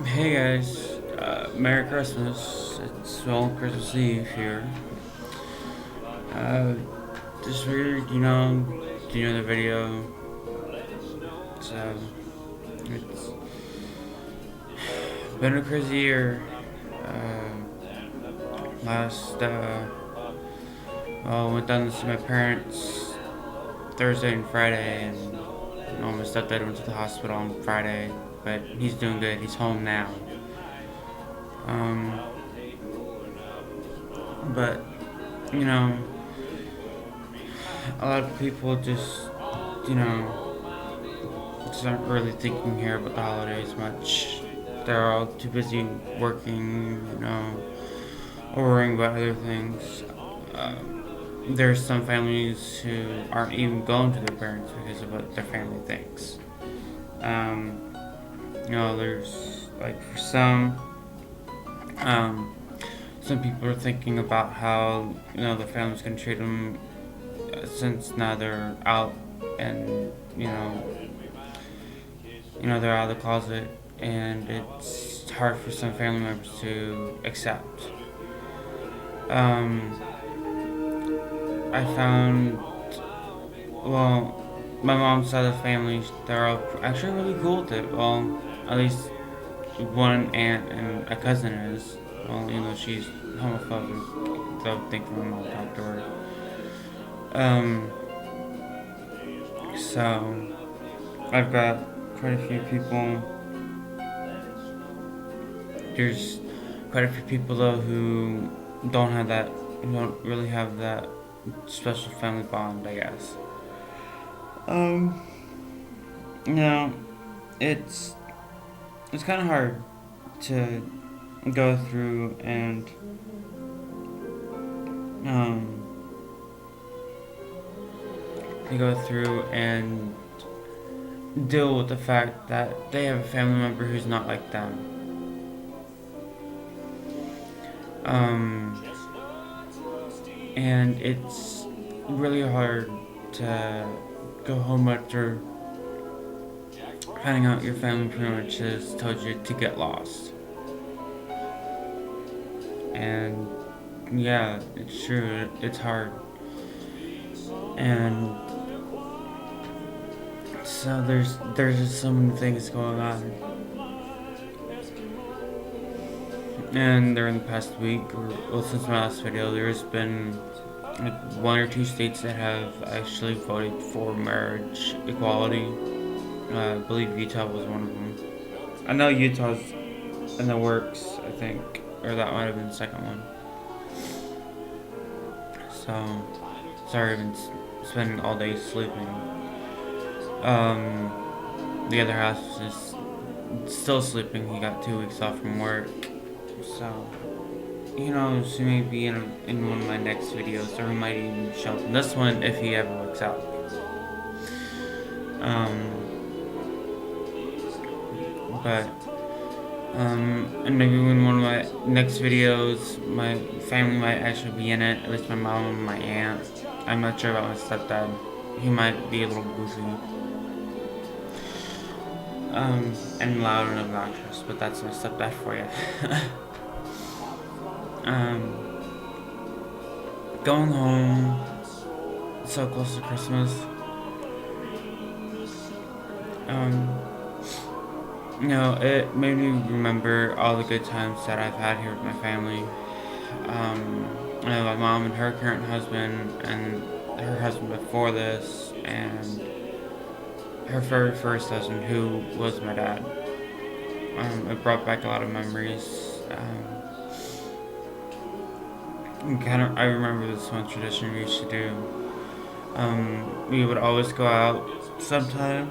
Hey guys, Merry Christmas. It's Christmas Eve here. Uh, just weird, do you know the video? So, it's been a crazy year. Last, went down to see my parents Thursday and Friday, and my stepdad went to the hospital on Friday, but he's doing good. He's home now. Um, but, you know, a lot of people you know, just aren't really thinking here about the holidays much. They're all too busy working, or worrying about other things. There's some families who aren't even going to their parents because of what their family thinks. Um, there's like for some people are thinking about how the family's gonna treat them since now they're out and they're out of the closet, and it's hard for some family members to accept. Um, I found, well, my mom's side of the family, they're all actually really cool with it. Well, at least one aunt and a cousin is. Well, she's homophobic. They'll think my mom talked to her. Um, so I've got quite a few people. There's quite a few people though who who don't really have that special family bond, I guess. Um, you know, it's it's kind of hard to go through and um go through and deal with the fact that they have a family member who's not like them. Um, and it's really hard to go home after finding out your family pretty much has told you to get lost. And yeah, it's true, it's hard. And so there's just so many things going on. And during the past week, or well, since my last video, there's been like one or two states that have actually voted for marriage equality. I believe Utah was one of them. I know Utah's in the works, I think, or that might have been the second one. So, sorry, I've been spending all day sleeping. The other half is still sleeping. He got 2 weeks off from work, so she may be in one of my next videos, or he might even show up in this one if he ever works out. But and maybe in one of my next videos, my family might actually be in it. At least my mom and my aunt. I'm not sure about my stepdad. He might be a little goofy. And loud and obnoxious, but that's my stepdad for you. um, Going home so close to Christmas. Um, it made me remember all the good times that I've had here with my family. My mom and her current husband, and her husband before this, and her very first husband, who was my dad. It brought back a lot of memories. I remember this one tradition we used to do. We would always go out sometime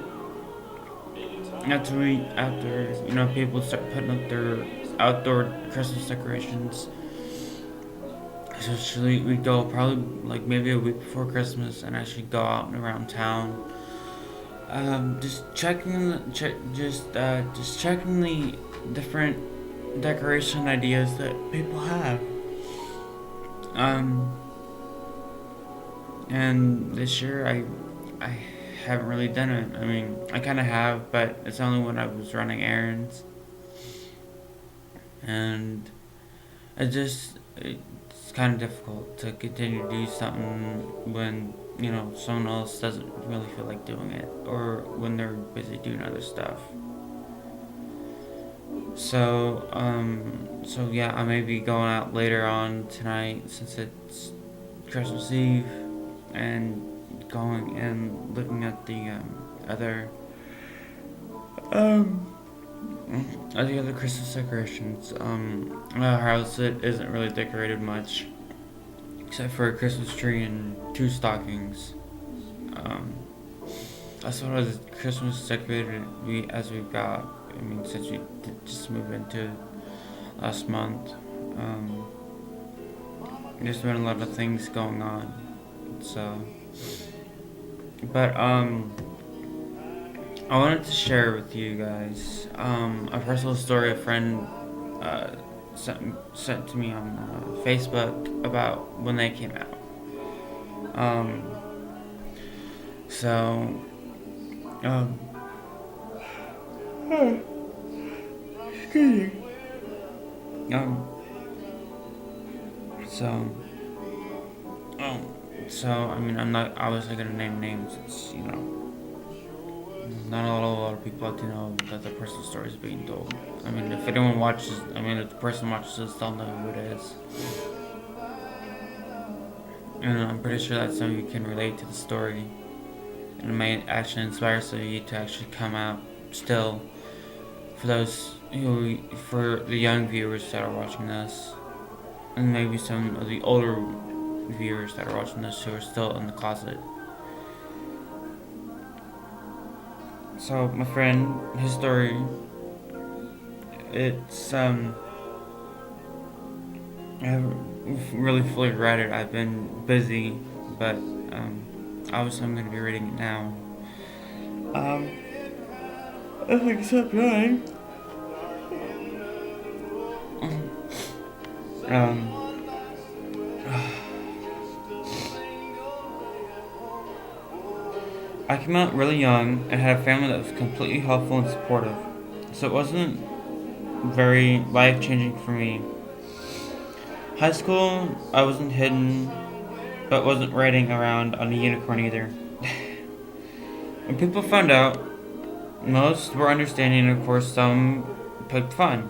after people start putting up their outdoor Christmas decorations. Essentially, we'd go probably like maybe a week before Christmas and actually go out and around town. Just checking the different decoration ideas that people have. Um, and this year I haven't really done it. I mean, I kind of have, but it's only when I was running errands. and it's kind of difficult to continue to do something when someone else doesn't really feel like doing it, or when they're busy doing other stuff. So yeah, I may be going out later on tonight since it's Christmas Eve, and going and looking at um the other Christmas decorations. Our house, it isn't really decorated much, except for a Christmas tree and two stockings. Um, that's what as Christmas decorated we've got. I mean, since we did just moved into last month, um, there's been a lot of things going on. So, but I wanted to share with you guys a personal story a friend uh, sent to me on Facebook about when they came out. Um, so, um, excuse me. Um, so, so I mean, I'm not obviously gonna name names. It's not a lot of people have to know that the personal story is being told. I mean, if anyone watches, I mean, if the person watches this, they'll know who it is. And I'm pretty sure that some of you can relate to the story, and it may actually inspire some of you to actually come out still. For the young viewers that are watching this, and maybe some of the older viewers that are watching this who are still in the closet. So my friend, his story, it's I haven't really fully read it. I've been busy, but obviously I'm gonna be reading it now. Um, I think it's up nine. Um, I came out really young and had a family that was completely helpful and supportive, so it wasn't very life changing for me. High school, I wasn't hidden, but wasn't riding around on a unicorn either. When people found out, most were understanding, and of course, some picked fun.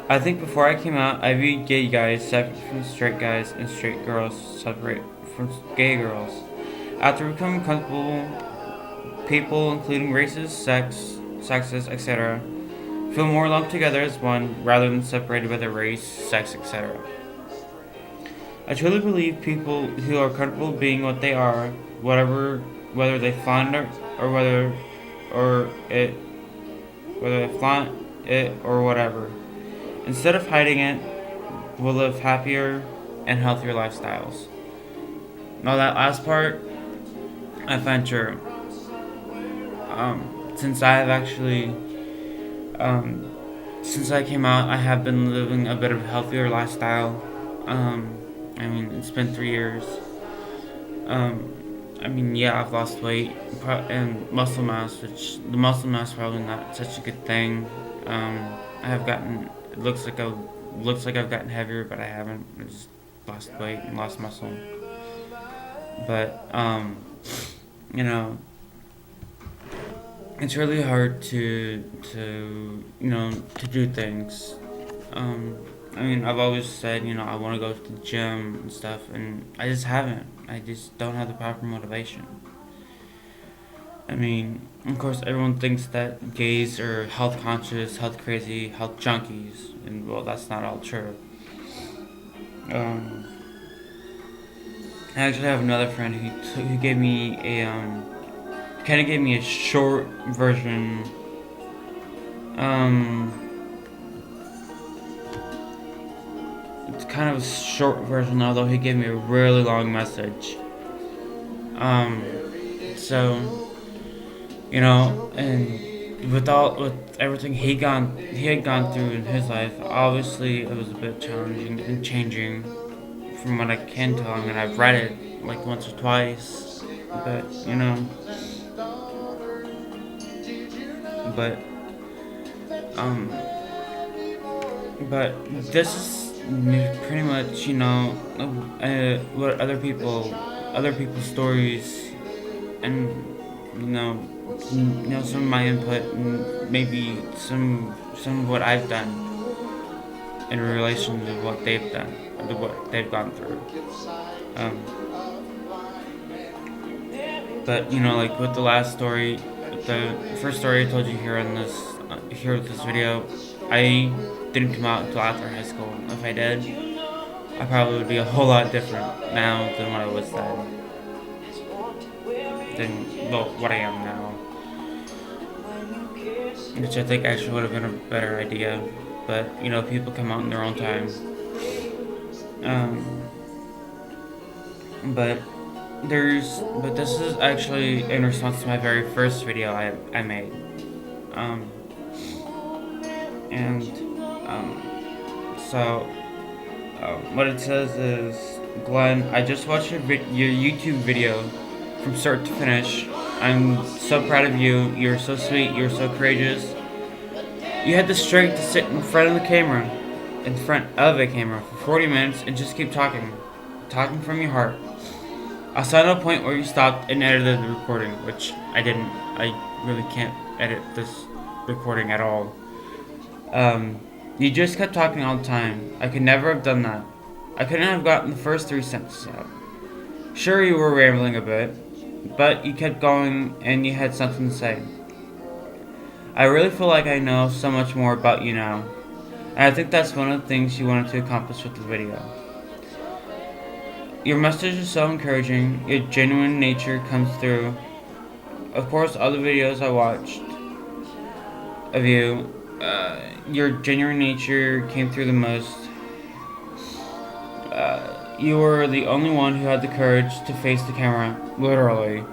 I think before I came out, I viewed gay guys separate from straight guys and straight girls separate from gay girls. After becoming comfortable, people, including races, sexes, etc., feel more lumped together as one rather than separated by their race, sex, etc. I truly believe people who are comfortable being what they are, whether they flaunt it or or it, whether they flaunt it or whatever, instead of hiding it, will live happier and healthier lifestyles. Now that last part, I find true. Since I have actually, um, since I came out, I have been living a bit of a healthier lifestyle. I mean, it's been 3 years. Um, I mean, yeah, I've lost weight and muscle mass, which the muscle mass is probably not such a good thing. I have gotten. It looks like I've gotten heavier, but I haven't. I just lost weight and lost muscle. But you know, it's really hard to do things. Um, I mean, I've always said I want to go to the gym and stuff, and I just haven't. I just don't have the proper motivation. I mean, of course, everyone thinks that gays are health conscious, health crazy, health junkies, and well, that's not all true. Um, I actually have another friend who gave me kind of gave me a short version. Um, it's kind of a short version, although he gave me a really long message. Um, so and with everything he had gone through in his life, obviously it was a bit challenging and changing from what I can tell. I mean, I've read it like once or twice, but but um but this is pretty much, what other people's stories, and some of my input, and maybe some of what I've done in relation to what they've done, to what they've gone through. Um, but like with the last story, the first story I told you here with this video, I didn't come out until after high school. If I did, I probably would be a whole lot different now than what I was then. Than what I am now, which I think actually would have been a better idea. But people come out in their own time. Um, but but this is actually in response to my very first video I made. Um, and so what it says is, Glenn, I just watched your YouTube video from start to finish. I'm so proud of you. You're so sweet. You're so courageous. You had the strength to sit in front of a camera for 40 minutes and just keep talking from your heart. I saw no point where you stopped and edited the recording, which I didn't. I really can't edit this recording at all. You just kept talking all the time. I could never have done that. I couldn't have gotten the first 3 sentences out. Sure, you were rambling a bit, but you kept going and you had something to say. I really feel like I know so much more about you now, and I think that's one of the things you wanted to accomplish with the video. Your message is so encouraging. Your genuine nature comes through. Of course, all the videos I watched of you, your genuine nature came through the most. You were the only one who had the courage to face the camera, literally.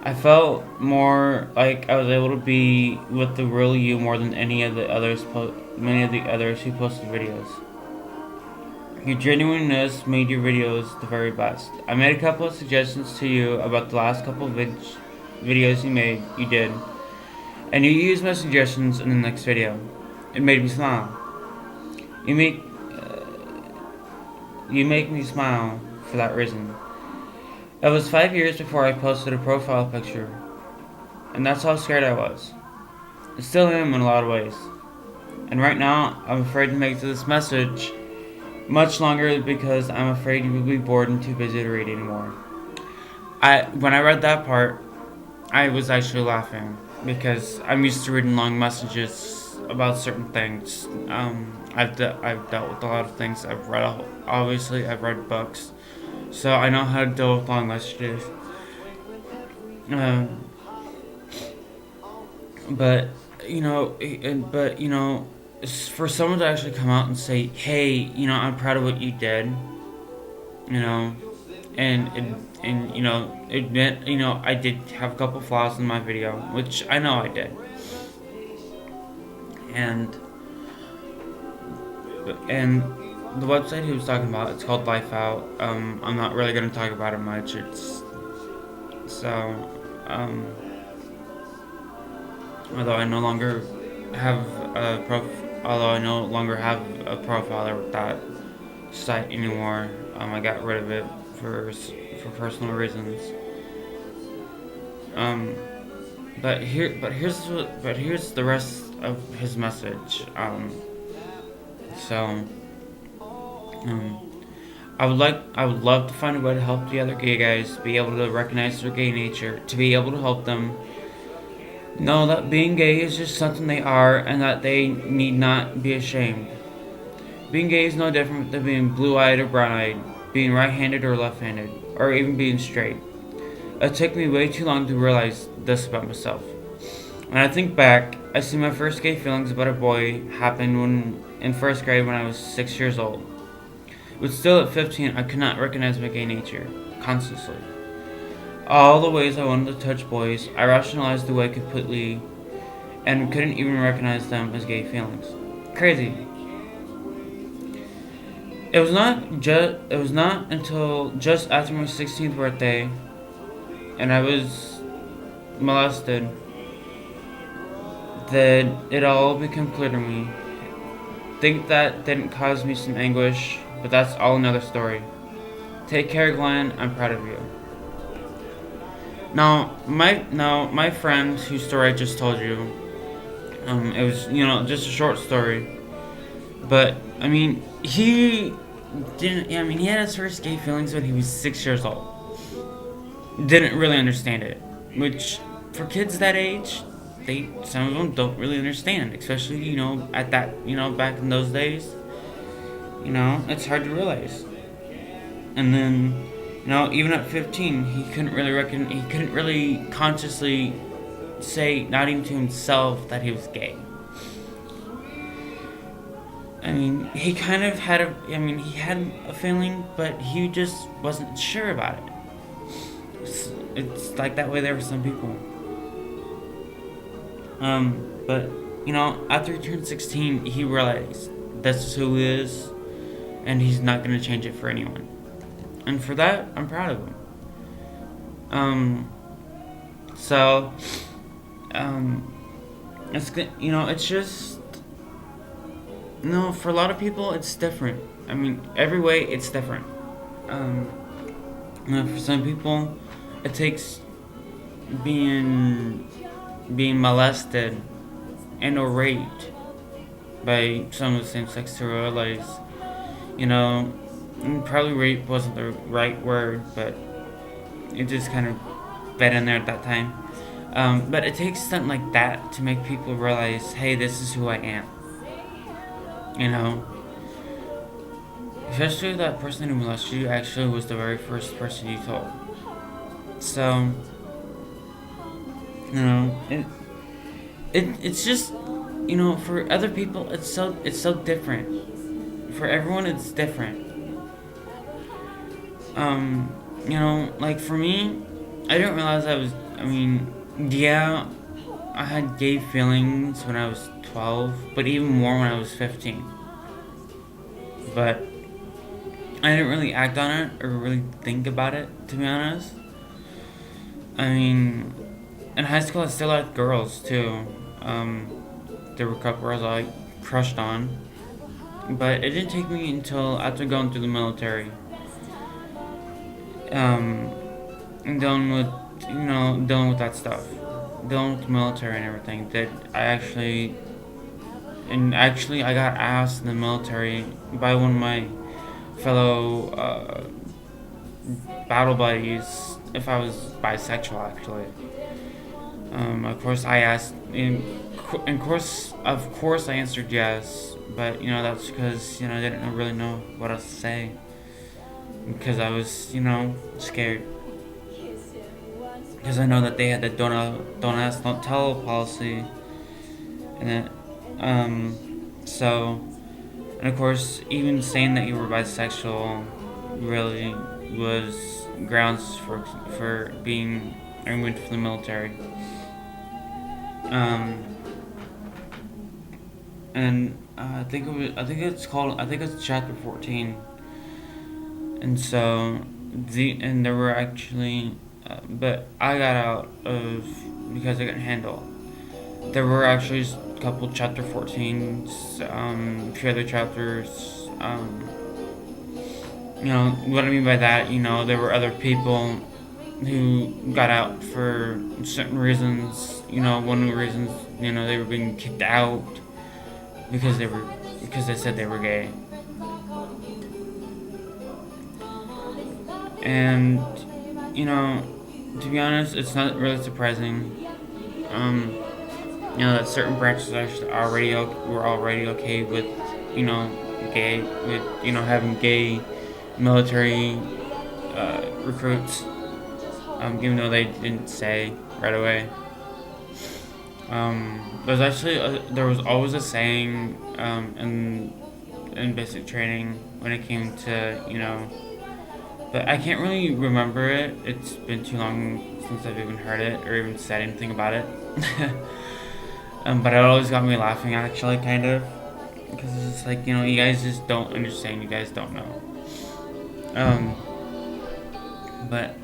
I felt more like I was able to be with the real you more than many of the others who posted videos. Your genuineness made your videos the very best. I made a couple of suggestions to you about the last couple of videos you did, and you used my suggestions in the next video. It made me smile. You make me smile for that reason. It was 5 years before I posted a profile picture, and that's how scared I was. I still am in a lot of ways. And right now, I'm afraid to make this message much longer because I'm afraid you will be bored and too busy to read anymore. When I read that part, I was actually laughing because I'm used to reading long messages about certain things. I've dealt with a lot of things. I've read books, so I know how to deal with long messages. But for someone to actually come out and say, "Hey, I'm proud of what you did," and admit, I did have a couple flaws in my video, which I know I did, and the website he was talking about, it's called Life Out. I'm not really gonna talk about it much. Although I no longer have a profile with that site anymore. I got rid of it for personal reasons. But here's the rest of his message. So, I would love to find a way to help the other gay guys be able to recognize their gay nature, to be able to help them know that being gay is just something they are and that they need not be ashamed. Being gay is no different than being blue-eyed or brown-eyed, being right-handed or left-handed, or even being straight. It took me way too long to realize this about myself. When I think back, I see my first gay feelings about a boy happened in first grade when I was 6 years old. But still at 15, I could not recognize my gay nature, consciously. All the ways I wanted to touch boys, I rationalized away completely and couldn't even recognize them as gay feelings. Crazy. It was not until just after my 16th birthday and I was molested that it all became clear to me. think that didn't cause me some anguish, but that's all another story. Take care, Glenn. I'm proud of you. Now my friend whose story I just told you, it was just a short story, but I mean he didn't. I mean he had his first gay feelings when he was 6 years old. Didn't really understand it, which for kids that age, they some of them don't really understand, especially at that back in those days. It's hard to realize. And then even at 15, he couldn't really consciously say, not even to himself, that he was gay. I mean, he kind of had he had a feeling, but he just wasn't sure about it. It's like that way there for some people. But after he turned 16, he realized this is who he is, and he's not gonna change it for anyone. And for that, I'm proud of him. So, it's good. It's just for a lot of people, it's different. I mean, every way it's different. For some people, it takes being molested and or raped by some of the same-sex to realize, probably rape wasn't the right word, but it just kind of fed in there at that time. But it takes something like that to make people realize, hey, this is who I am. Especially that person who molested you actually was the very first person you told. So, it's just, for other people, it's so different. For everyone, it's different. Like for me, I didn't realize I had gay feelings when I was 12, but even more when I was 15. But I didn't really act on it or really think about it, to be honest. I mean, in high school I still liked girls too. There were a couple girls I crushed on, but it didn't take me until after going through the military, and dealing with that stuff, dealing with the military and everything, that I got asked in the military by one of my fellow battle buddies if I was bisexual, actually. Of course, I asked. Of course, I answered yes, but that's because I didn't really know what else to say, because I was scared, because I know that they had the don't ask, don't tell policy, and so, and of course, even saying that you were bisexual really was grounds for being removed from the military. And I think it's chapter 14. And so and there were actually, but I got out of because I couldn't handle. There were actually a couple chapter 14s, a few other chapters. What I mean by that, there were other people who got out for certain reasons. One of the reasons, they were being kicked out because they said they were gay. And to be honest, it's not really surprising. That certain branches were already okay with gay, with having gay military recruits, even though they didn't say right away. There was always a saying in basic training when it came to but I can't really remember it. It's been too long since I've even heard it or even said anything about it. But it always got me laughing, actually, kind of, because it's just like, you guys just don't understand. You guys don't know. But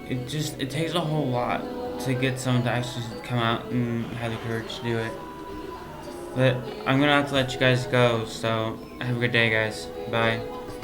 it takes a whole lot to get someone to actually come out and have the courage to do it. But I'm gonna have to let you guys go. So have a good day, guys. Bye.